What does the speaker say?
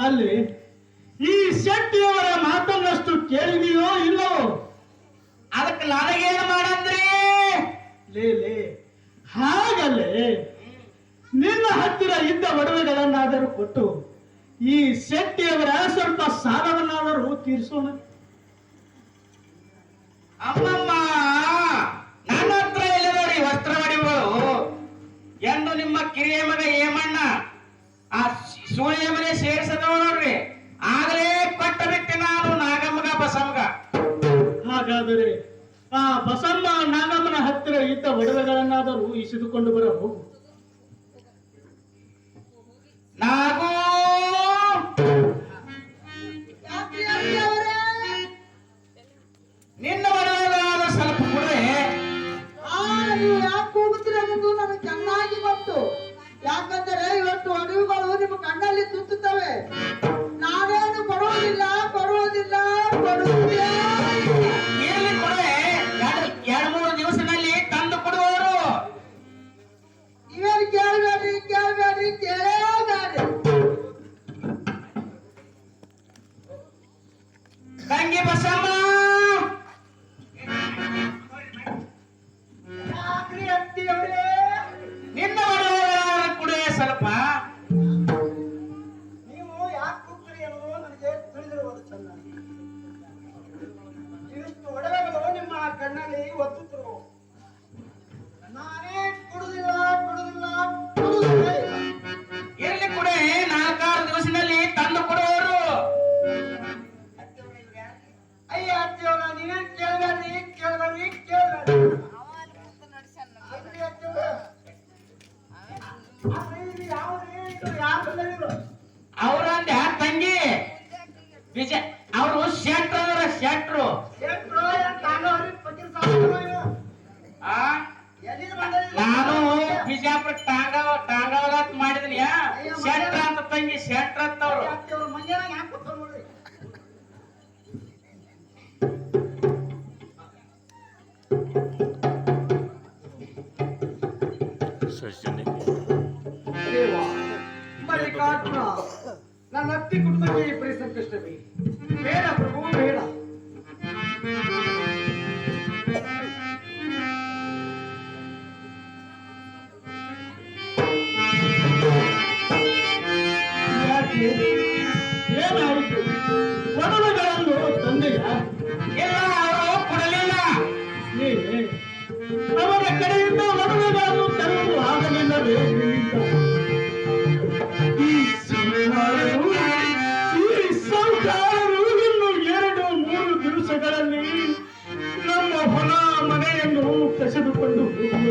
ಅಲ್ಲಿ ಈ ಶೆಟ್ಟಿಯವರ ಮಾತನ್ನಷ್ಟು ಕೇಳಿದೆಯೋ ಇಲ್ಲವೋ? ಅದಕ್ಕೆ ನನಗೇನು ಮಾಡಂದ್ರಿ? ಲೇ ಹಾಗಲ್ಲೇ ನಿನ್ನ ಹತ್ತಿರ ಇದ್ದ ಒಡವೆಗಳನ್ನಾದರೂ ಕೊಟ್ಟು ಈ ಶೆಟ್ಟಿಯವರ ಸ್ವಲ್ಪ ಸಾಲವನ್ನಾದರೂ ತೀರಿಸೋಣ. ಅಮ್ಮಮ್ಮ, ನನ್ನ ಹತ್ರ ಇಲ್ಲ ನೋಡಿ ವಸ್ತ್ರ ಒಡವೆಗಳು. ಎಂದು ನಿಮ್ಮ ಕಿರಿಯ ಮಗ ಏಮಣ್ಣ ಆ ಸೂಳಿಯ ಮನೆ ಸೇರಿಸದವ ನೋಡ್ರಿ, ಆಗಲೇ ಕೊಟ್ಟ ಬಿಟ್ಟೆ ನಾನು ನಾಗಮ್ಮಗ ಬಸಮ್ಮಗ. ಹಾಗಾದರೆ ಆ ಬಸಮ್ಮ ನಾಗಮ್ಮನ ಹತ್ತಿರ ಇದ್ದ ಒಡವೆಗಳನ್ನಾದರೂ ಇಸಿದುಕೊಂಡು ಬರ ಹೋಗು. ನಾಗು ನಿನ್ನ ಒಡವೆಗಳಾದ ಸ್ವಲ್ಪ ಕೊಡ್ರೆ. ನೀವು ಯಾಕೆ ಹೋಗುತ್ತೀರ ಅನ್ನೋದು ನನಗೆ ಚೆನ್ನಾಗಿ ಗೊತ್ತು. ಯಾಕಂದರೆ ಇವತ್ತು ಒಡವೆಗಳು ನಿಮ್ಮ ಕಣ್ಣಲ್ಲಿ ತುತ್ತುತ್ತವೆ. ನಾನೇನು ಕೊಡುವುದಿಲ್ಲ ಕೊಡುವುದಿಲ್ಲ ಕೊಡುವುದಿಲ್ಲ. ಇಲ್ಲಿ ಕೊಡ್ರೆ ಎರಡು ಮೂರು ದಿವಸದಲ್ಲಿ ತಂದು ಕೊಡುವವರು. ನೀವೇನು ಕೇಳಬೇಡ್ರಿ ಕೇಳಬೇಡ್ರಿ ಕೇಳಬೇಡ್ರಿ. ತಂಗಿ ಬಸಮ್ಮ, ಯಾಕ್ರಿ ಅಂತೀವ್ರೆ? ನಿನ್ನ ಒಡವೆಗಳಾದ ಕೊಡುವೆ ಸ್ವಲ್ಪ. ನೀವು ಯಾಕೆ ಕೂಗ್ತೀರಿ ಅನ್ನೋದು ನನಗೆ ತಿಳಿದಿರುವುದು ಚೆನ್ನಾಗಿ. ಇವಿಷ್ಟು ಒಡವೆಗಳು ನಿಮ್ಮ ಕಣ್ಣಲ್ಲಿ ಒತ್ತುತ್ತಿರು. ನಾನೇ ಕೊಡುದಿಲ್ಲ ಕೊಡುದಿಲ್ಲ ಕೊಡುವುದಿಲ್ಲ. ಇರ್ಲಿ ಕೊಡೆ, ನಾಲ್ಕಾರು ದಿವಸದಲ್ಲಿ ತಂದು ಕೊಡುವವರು. ಅಯ್ಯ ಅತ್ತಿಯವರ ನೀವೇನ್ ಕೇಳಬೇಡ್ರಿ ಕೇಳಬೇಡ್ರಿ ಕೇಳಬೇಡ್ರಿ. ಅವ್ರಂದ ತಂಗಿ ವಿಜಯ ಅವರು ಶೆಟ್ರು ಅದರ ಶೆಟ್ರು. ಆ ನಾನು ಬಿಜಾಪುರ ಟಾಂಗಾವಲ ಮಾಡಿದೀನಿ. ಶೆಟ್ರ ಅಂತ ತಂಗಿ ಶೆಟ್ರ ಅಂತವ್ರು. ಮಲ್ಲಿಕಾರ್ಜುನ, ನನ್ನ ಅತ್ತಿ ಕುಟುಂಬಕ್ಕೆ ಈ ಪರಿ ಸಂಕಷ್ಟವೇ? ಬೇಡ ಪ್ರಭು ಬೇಡ. ಯಾಕೆ? ಏನಾಯಿತು? ಒಡವೆಗಳನ್ನು ತಂದೆಯ? ಇಲ್ಲ, ಅವರು ಕೊಡಲಿಲ್ಲ. ನೀವೇ ಅವರ ಕಡೆಯಿಂದ ಒಡವೆಗಳನ್ನು ತರುವುದು ಆಗಲಿಲ್ಲವೇ? ಈ ಸಿಂಹಾರರು, ಈ ಸೌಕಾರರು ಇನ್ನು 2-3 ದಿವಸಗಳಲ್ಲಿ ನಮ್ಮ ಹೊಲ ಮನೆಯನ್ನು ಕಸಿದುಕೊಂಡು ಹೋಗುವರು.